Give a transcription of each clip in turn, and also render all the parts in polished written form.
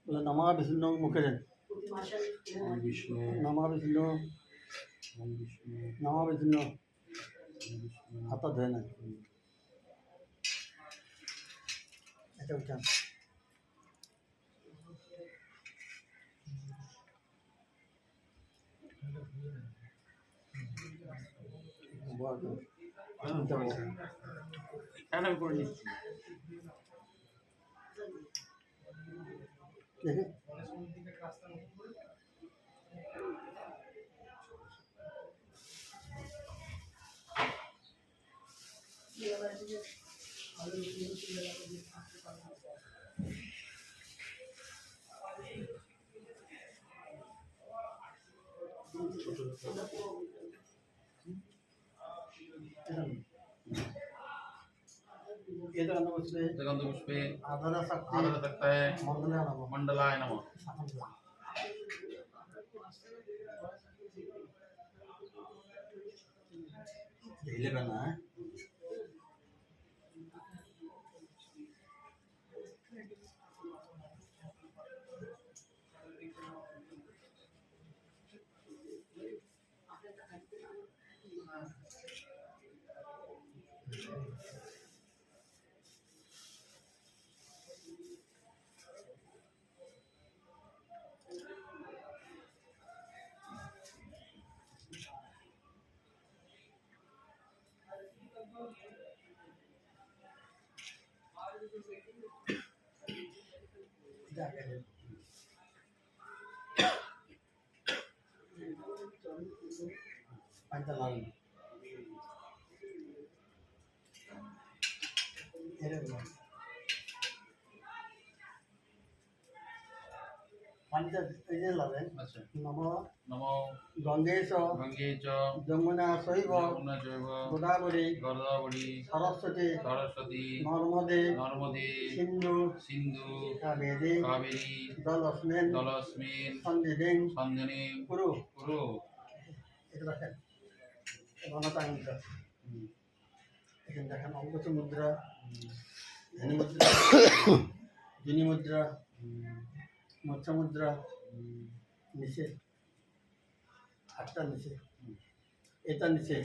বলে নামা বিষ্ণু মুখে দেন। বিষ্ণু নামা বিষ্ণু বিষ্ণু নামা বিষ্ণু বিষ্ণু হাত ধোয় না। এটা উঠান। এখানে করে নিচ্ছি। দেখে जगन्धपुष्पे आधार शक्ति आदरशक्तये मंडलाय नमः। नमो नमो गंगेश गंगे च यमुना चैव यमुना चैव गोदावरी गोदावरी सरस्वती सरस्वती नर्मदे नर्मदे सिंधु सिंधु कावेरी कावेरी जलस्मिन् सन्निधिं कुरु। कुरु। এটা দেখেন গণতাং মুদ্রা। এখানে দেখেন অঙ্কুশ মুদ্রা, ধনী মুদ্রা, জিনি মুদ্রা, মৎস্য মুদ্রা, নিচে হাতটা নিচে, এটা নিচে।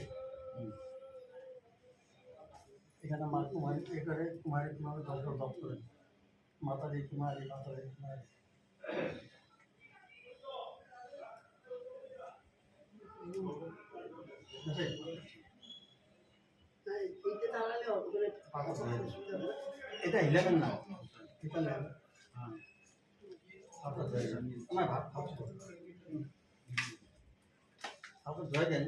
এখানে মা কুমারী এ করে কুমারী কুমারী দর্শক জপ করেন। মাতারি কুমারী মাতারি কুমারী। এটা ইলেভেন না, এটা নেন আপনার আমার ভাব ভাবছো আপনার ধরে দেন।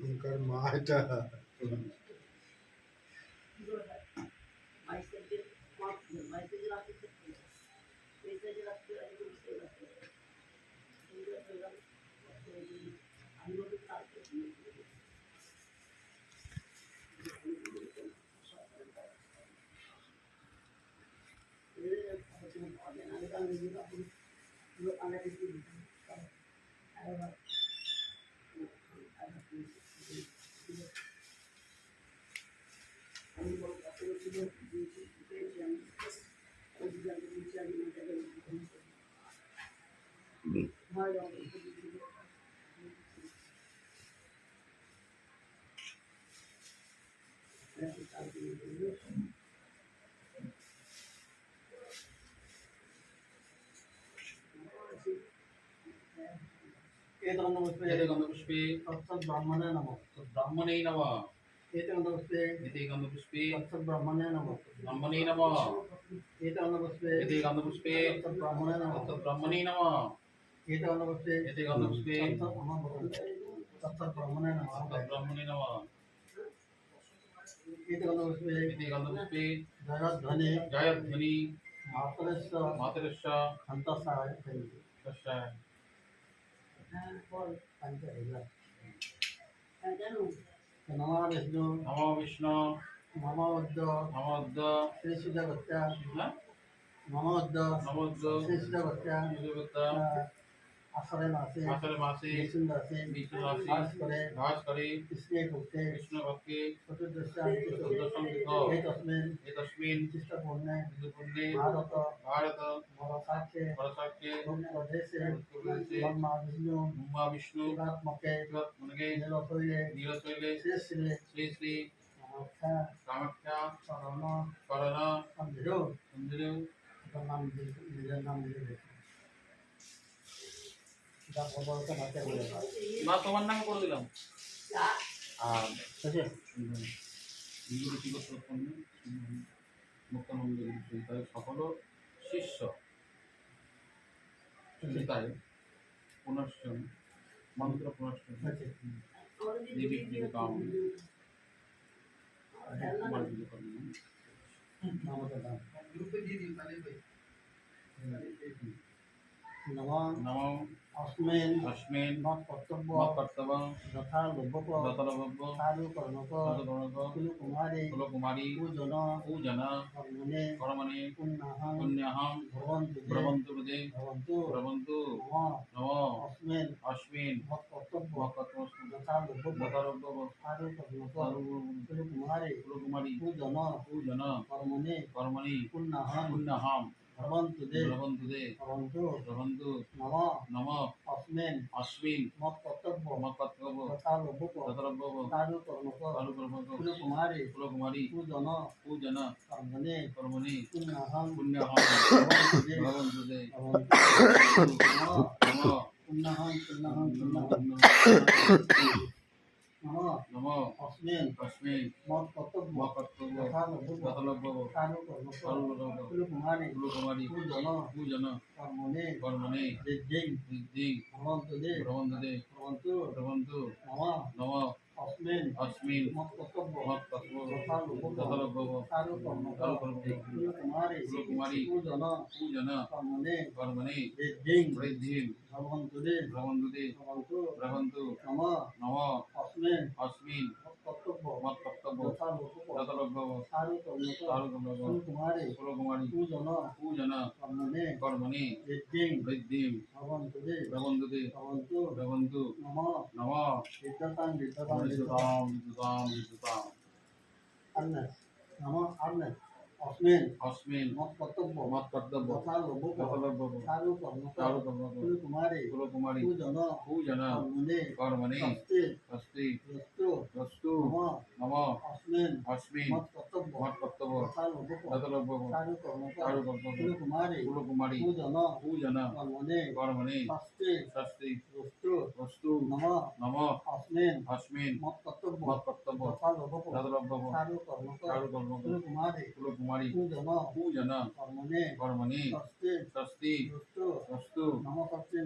उनका माँ था एते गन्धपुष्पे ब्राह्मणे नमः। ब्राह्मणे नमः। एते गन्धपुष्पे ब्राह्मणे नमः। ब्राह्मणे नमः। एते गन्धपुष्पे ब्राह्मणे नमः। ब्राह्मणे नमः। एते गन्धपुष्पे गन्धपुष्पे ब्राह्मणे नमः। ब्राह्मणे नमः। इति गन्धपुष्पे इति गन्धपुष्पे जयध्वनि जयध्वनि मातरस्य मातरश्च हन्तसाय तस्य नमो विष्णु नमो विष्णु नमो उद्द नमो उद्द श्री सुजगत्या न नमो उद्द नमो उद्द श्री सुजगत्या सुजगत आश्रय मासे आषाढ़ मासे विष्णु दासे विष्णु राशि घास करे घास करे कृष्णे भुक्ते विष्णु भक्ति चतुर्दश्यां चतुर्दशं तिथौ एतस्मिन् विशिष्टपुण्ये पुण्ये भारत भारत वरसाख्ये वर्षाख्ये प्रदेशे प्रदेशे ब्रह्मा विष्णु ब्रह्मा विष्णु शिवात्मके मुनगे नीलशैले नीलशैले श्री श्री श्री श्री कामाख्या कामाख्या शरण करण मंदिरो मंदिर नाम निज नाम निज যা ভগবানকে ডাকে বলে মা তোমার নামে করে দিলাম আর বুঝে এইগুলো কি করতে পারতাম মুক্তানন্দ তাই সকল শিষ্য তাই পুনশ্চন মন্ত্র পুনশ্চন দেবী প্রিয় কাম কুমার প্রিয় কাম আমাদের নাম গ্রুপে দিয়ে দিন তাহলে নমঃ নমো अस्मिन् अस्मिन् मत् कर्तव्य मत्कर्तव्य यथा लोभक दतलभव्य साधु कर्मक दतगणक कुल कुमारी कुलकुमारी पूजन पूजन कर्मणे कर्मणि पुण्यहं पुण्यहं भवन्तु ते ब्रवन्तु हृदे भवन्तु ब्रवन्तु मम नमो अस्मिन् अस्मिन् मत् कर्तव्य मत्कर्तव्य यथा लोभक दतलभव्य साधु कर्मक कुल कुमारी कुलकुमारी पूजन पूजन कर्मणे कर्मणि पुण्यहं पुण्यहं भवन्तु ते ब्रवन्तु ते भवन्तु ब्रवन्तु मम नमो अस्मिन् अस्मिन् मत् कर्तव्य मत्कर्तव्य यथा लोभक दतलभव्य साधु कर्मक कालुकर्मक कुल कुमारी कुलकुमारी पूजन पूजन कर्मणे कर्मणि पुण्यहं पुण्यहं भवन्तु ते भवन्तु ते नमः नमो पुण्यहं नमः नमो अस्मिन् अस्मिन् मत् कर्तव्य मत्कर्तव्य यथा लोभक दतलभव्य साधु कर्मक कालुकर्मक कुल कुमारी कुलकुमारी पूजन पूजन कर्मणे कर्मणि सिद्धिं सिद्धि भवन्तु ते भवन्तु ते भवन्तु भवन्तु नमः नमो अस्मिन् अस्मिन् मत् कर्तव्य मत्कर्तव्य यथा लोभक दतलभव्य साधु कर्मक कालुकर्मक कुल कुमारी कुलकुमारी पूजन पूजन कर्मणे कर्मणि सिद्धिं वृद्धिं भवन्तु ते भवन्तु ते भवन्तु भवन्तु नमः नमो अस्मिन् अस्मिन् कर्तव्य मत्कर्तव्य यथा लोभक दतलभव्य साधु कर्मक कालुकर्मक कुल कुमारी कुलकुमारी पूजन पूजन कर्मणे कर्मणि सिद्धिं वृद्धिं भवन्तु ते भवन्तु ते भवन्तु भवन्तु नमः नमः विद्यतां विद्युतां विद्युतां विद्युताम् अन्न नमः अन्न अस्मिन् अस्मिन् मत् कर्तव्य मत्कर्तव्य यथा लोभक दतलभव्य साधु कर्मक कालुकर्मक कुल कुमारी कुलकुमारी पूजन पूजन कर्मणे कर्मणि अस्ति अस्ति वस्तु वस्तु नमः नमः अस्मिन् अस्मिन् मत् कर्तव्य मत्कर्तव्य यथा लोभक दतलभव्य साधु कर्मक कालुकर्मक कुल कुमारी कुलकुमारी पूजन पूजन कर्मणे कर्मणि अस्ति षष्टि वस्तु वस्तु नमः नमः अस्मिन् अस्मिन् मत् कर्तव्य मत्कर्तव्य यथा लोभक दतलभव्य साधु कर्मक कालुकर्मक कुल कुमारी कुलकुमारी पूजन पूजन कर्मणे कर्मणि अस्ति षष्टि वस्तु वस्तु नमः शक्ति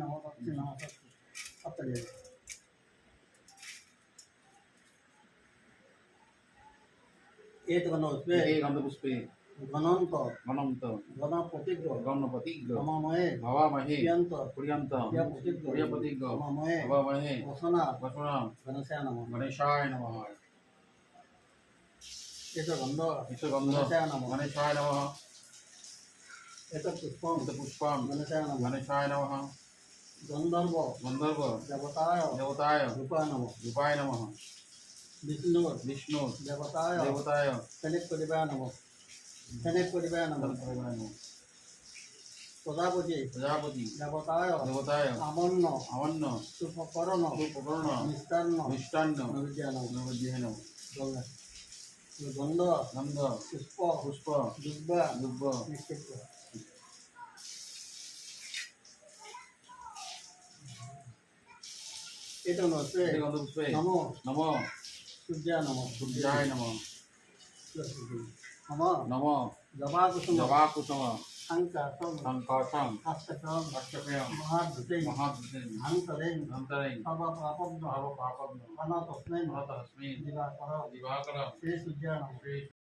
सत्य एक गणोस्मे हे गन्धपुष्पे गणन्त गणन्त गणपतिग्र गणपति गममये भवामहे प्रियन्त प्रियन्त प्रियपतिग्र प्रियपतिग् गममये भवामहे वसना वसुना गणस्या नमः गणेशाय नमः एक गन्ध विश्वगन्ध गणस्या नमः गणेशाय नमः एक पुष्पं पुष्पं गणस्या नमः गणेशाय नमः गन्धर्व गन्धर्व देवताय देवताय रूपाय नमः रूपाय नमः विष्णु विष्णु देवताय देवताय शनिपरिवाय नमः शनिपरिवाय नमः सर्वपरिवाराय नमः प्रजापति प्रजापति देवताय देवताय आमन्न अवन्न सुपकर्ण सुपर्ण मिष्टान्न मिष्टान्न नैवेद्याय नमः नैवेद्येन गन्ध गन्ध पुष्प पुष्प दुर्ग दुर्ग निक्षिप्त एतनोस्ते हे गन्धपुष्पे नमो नमो सूर्याय नमः सूर्याय नमः नमः नमो जवाकुसुम जवाकुसुम সংকাশং সংকর্ষং কাশ্যপং কর্তব্যং মহাদ্ভুতেন মহাদ্ভুতেন ধান্তরেন ধন্তরেন সর্বপাপগ্ন সর্বপাপগ্ন অনতস্মিন অনতস্মিন দিবাকর দিবাকরম শ্রী সূর্যাণং শ্রী